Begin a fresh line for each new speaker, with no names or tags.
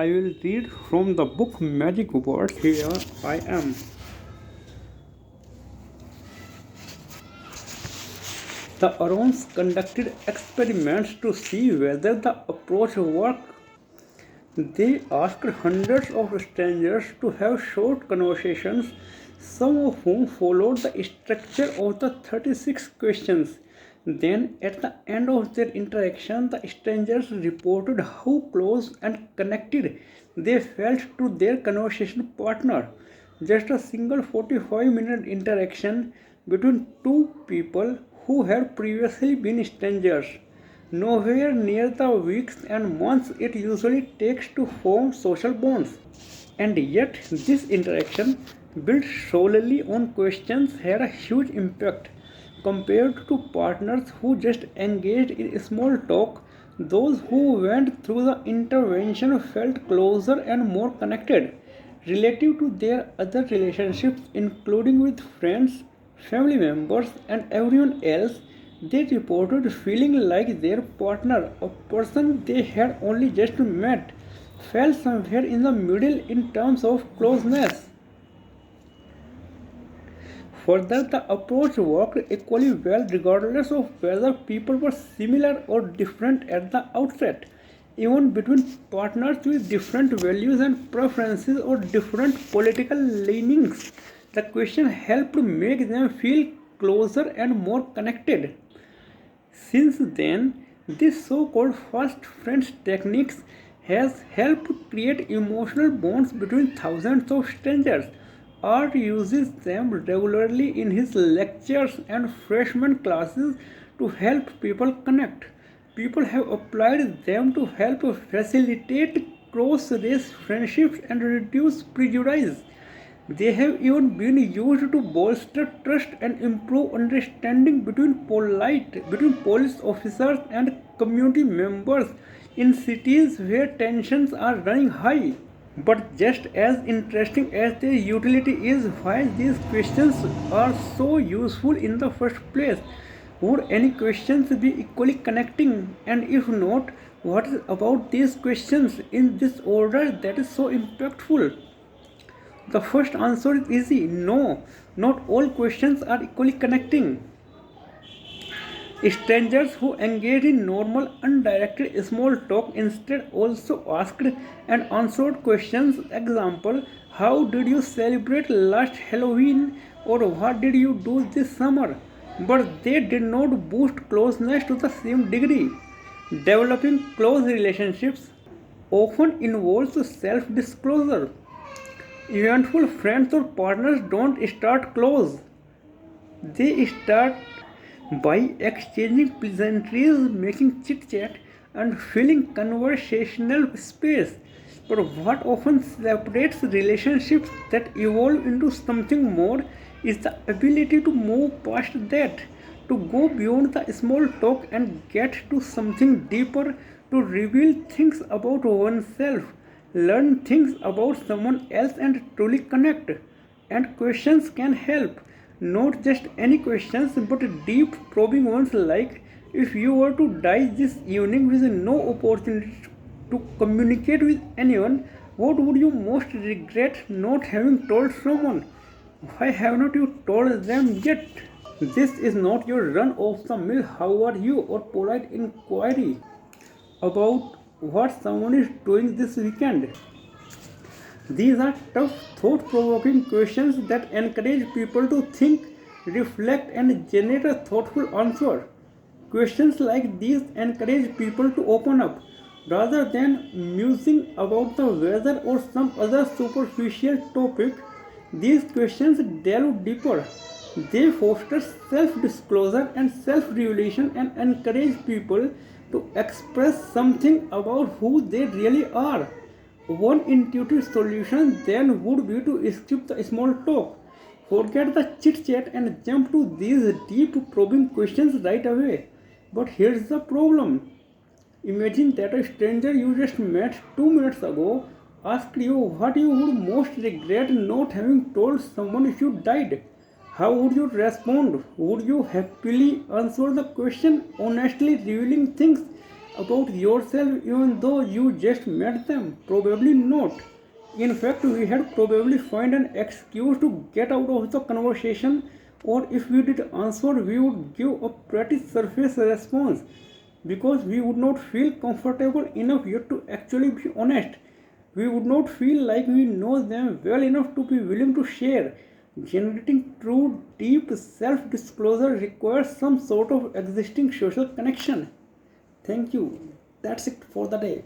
I will read from the book Magic Words. Here I am. The Arons conducted experiments to see whether the approach worked. They asked hundreds of strangers to have short conversations, some of whom followed the structure of the 36 questions. Then, at the end of their interaction, the strangers reported how close and connected they felt to their conversation partner. Just a single 45-minute interaction between two people who had previously been strangers. Nowhere near the weeks and months it usually takes to form social bonds. And yet, this interaction, built solely on questions, had a huge impact. Compared to partners who just engaged in small talk, those who went through the intervention felt closer and more connected relative to their other relationships, including with friends, family members, and everyone else. They reported feeling like their partner, a person they had only just met, fell somewhere in the middle in terms of closeness. Further, the approach worked equally well regardless of whether people were similar or different at the outset. Even between partners with different values and preferences or different political leanings, the question helped make them feel closer and more connected. Since then, this so-called fast friends techniques has helped create emotional bonds between thousands of strangers. Art uses them regularly in his lectures and freshman classes to help people connect. People have applied them to help facilitate cross-race friendships and reduce prejudice. They have even been used to bolster trust and improve understanding between police officers and community members in cities where tensions are running high. But just as interesting as their utility is, why these questions are so useful in the first place? Would any questions be equally connecting? And if not, what is about these questions in this order that is so impactful? The first answer is easy: no, not all questions are equally connecting. Strangers who engage in normal, undirected small talk instead also asked and answered questions. Example: how did you celebrate last Halloween? Or what did you do this summer? But they did not boost closeness to the same degree. Developing close relationships often involves self disclosure. Eventful friends or partners don't start close. They start by exchanging pleasantries, making chit chat, and filling conversational space. But what often separates relationships that evolve into something more is the ability to move past that, to go beyond the small talk and get to something deeper, to reveal things about oneself, learn things about someone else, and truly connect. And questions can help. Not just any questions, but deep probing ones like, if you were to die this evening with no opportunity to communicate with anyone, what would you most regret not having told someone? Why have not you told them yet? This is not your run of the mill how are you or polite inquiry about what someone is doing this weekend. These are tough, thought provoking questions that encourage people to think, reflect, and generate a thoughtful answer. Questions like these encourage people to open up rather than musing about the weather or some other superficial topic. These questions delve deeper. They foster self disclosure and self revelation and encourage people to express something about who they really are. One intuitive solution then would be to skip the small talk, forget the chit chat, and jump to these deep probing questions right away. But here's the problem: imagine that a stranger you just met 2 minutes ago asked you what you would most regret not having told someone if you died. How would you respond? Would you happily answer the question, honestly revealing things about yourself even though you just met them? Probably not. In fact, we had probably find an excuse to get out of the conversation, or if we did answer, we would give a pretty surface response because we would not feel comfortable enough yet to actually be honest. We would not feel like we know them well enough to be willing to share. Generating true, deep self disclosure requires some sort of existing social connection. Thank you. That's it for the day.